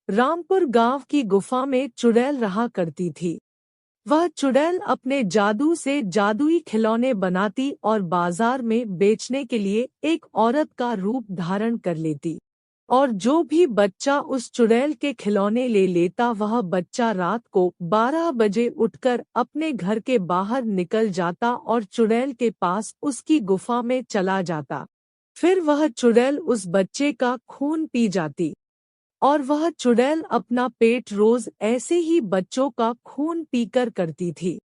रामपुर गांव की गुफा में चुड़ैल रहा करती थी। वह चुड़ैल अपने जादू से जादुई खिलौने बनाती और बाजार में बेचने के लिए एक औरत का रूप धारण कर लेती। और जो भी बच्चा उस चुड़ैल के खिलौने ले लेता वह बच्चा रात को 12 बजे उठकर अपने घर के बाहर निकल जाता और चुड़ैल के पास उसकी गुफा में चला जाता। फिर वह चुड़ैल उस बच्चे का खून पी जाती और वह चुड़ैल अपना पेट रोज ऐसे ही बच्चों का खून पीकर करती थी।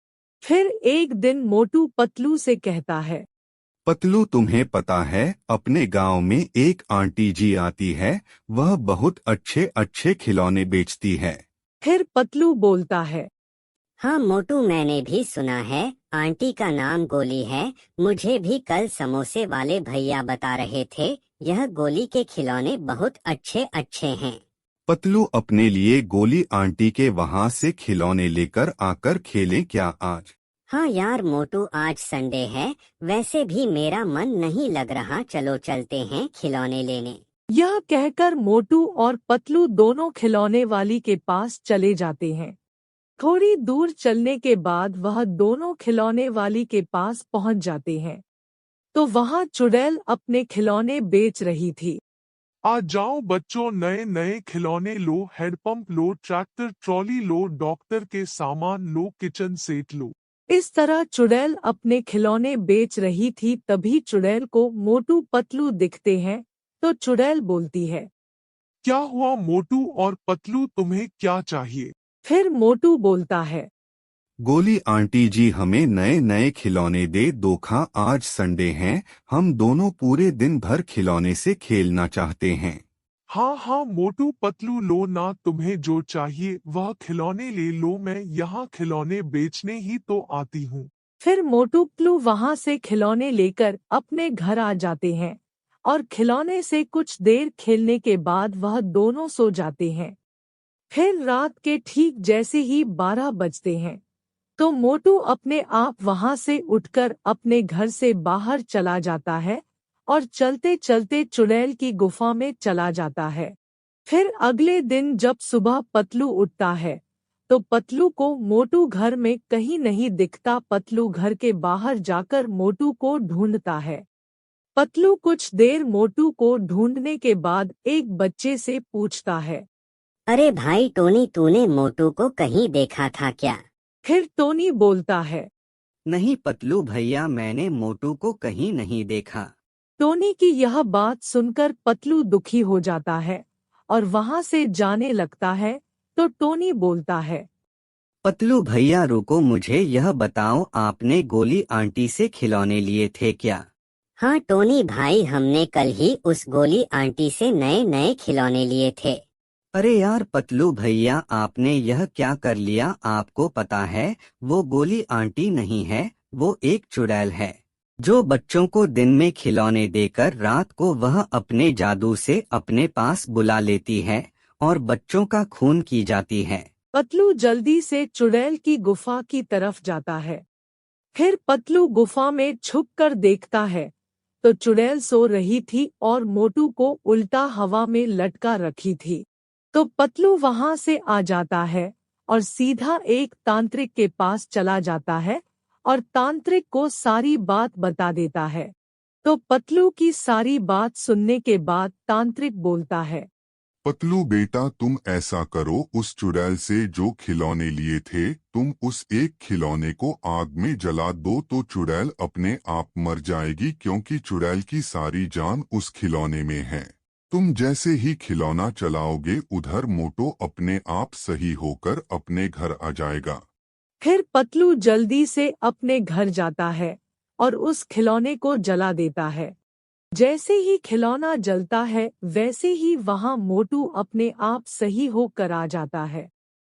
फिर एक दिन मोटू पतलू से कहता है, पतलू, तुम्हें पता है अपने गांव में एक आंटी जी आती है, वह बहुत अच्छे अच्छे खिलौने बेचती है। फिर पतलू बोलता है, हाँ मोटू, मैंने भी सुना है। आंटी का नाम गोली है। मुझे भी कल समोसे वाले भैया बता रहे थे, यह गोली के खिलौने बहुत अच्छे अच्छे हैं। पतलू, अपने लिए गोली आंटी के वहाँ से खिलौने लेकर आकर खेलें क्या आज? हाँ यार मोटू, आज संडे है, वैसे भी मेरा मन नहीं लग रहा, चलो चलते हैं खिलौने लेने। यह कहकर मोटू और पतलू दोनों खिलौने वाली के पास चले जाते हैं। थोड़ी दूर चलने के बाद वह दोनों खिलौने वाली के पास पहुंच जाते हैं तो वहां चुड़ैल अपने खिलौने बेच रही थी। आ जाओ बच्चों, नए नए खिलौने लो, हैंडपंप लो, ट्रैक्टर ट्रॉली लो, डॉक्टर के सामान लो, किचन सेट लो। इस तरह चुड़ैल अपने खिलौने बेच रही थी। तभी चुड़ैल को मोटू पतलू दिखते हैं तो चुड़ैल बोलती है, क्या हुआ मोटू और पतलू, तुम्हें क्या चाहिए? फिर मोटू बोलता है, गोली आंटी जी, हमें नए नए खिलौने दे दो, खा आज संडे हैं, हम दोनों पूरे दिन भर खिलौने से खेलना चाहते हैं। हाँ हाँ मोटू पतलू, लो ना, तुम्हें जो चाहिए वह खिलौने ले लो, मैं यहाँ खिलौने बेचने ही तो आती हूँ। फिर मोटू पतलू वहां से खिलौने लेकर अपने घर आ जाते हैं और खिलौने से कुछ देर खेलने के बाद वह दोनों सो जाते हैं। फिर रात के ठीक जैसे ही 12 बजते हैं तो मोटू अपने आप वहां से उठकर अपने घर से बाहर चला जाता है और चलते चलते चुड़ैल की गुफा में चला जाता है। फिर अगले दिन जब सुबह पतलू उठता है तो पतलू को मोटू घर में कहीं नहीं दिखता। पतलू घर के बाहर जाकर मोटू को ढूंढता है। पतलू कुछ देर मोटू को ढूंढने के बाद एक बच्चे से पूछता है, अरे भाई टोनी, तूने मोटू को कहीं देखा था क्या? फिर टोनी बोलता है, नहीं पतलू भैया, मैंने मोटू को कहीं नहीं देखा। टोनी की यह बात सुनकर पतलू दुखी हो जाता है और वहां से जाने लगता है तो टोनी बोलता है, पतलू भैया रुको, मुझे यह बताओ, आपने गोली आंटी से खिलौने लिए थे क्या? हाँ टोनी भाई, हमने कल ही उस गोली आंटी से नए नए खिलौने लिए थे। अरे यार पतलू भैया, आपने यह क्या कर लिया? आपको पता है वो गोली आंटी नहीं है, वो एक चुड़ैल है जो बच्चों को दिन में खिलौने देकर रात को वह अपने जादू से अपने पास बुला लेती है और बच्चों का खून की जाती है। पतलू जल्दी से चुड़ैल की गुफा की तरफ जाता है। फिर पतलू गुफा में छुपकर देखता है तो चुड़ैल सो रही थी और मोटू को उल्टा हवा में लटका रखी थी। तो पतलू वहां से आ जाता है और सीधा एक तांत्रिक के पास चला जाता है और तांत्रिक को सारी बात बता देता है। तो पतलू की सारी बात सुनने के बाद तांत्रिक बोलता है, पतलू बेटा, तुम ऐसा करो, उस चुड़ैल से जो खिलौने लिए थे तुम उस एक खिलौने को आग में जला दो तो चुड़ैल अपने आप मर जाएगी, क्योंकि चुड़ैल की सारी जान उस खिलौने में है। तुम जैसे ही खिलौना चलाओगे उधर मोटू अपने आप सही होकर अपने घर आ जाएगा। फिर पतलू जल्दी से अपने घर जाता है और उस खिलौने को जला देता है। जैसे ही खिलौना जलता है वैसे ही वहां मोटू अपने आप सही होकर आ जाता है।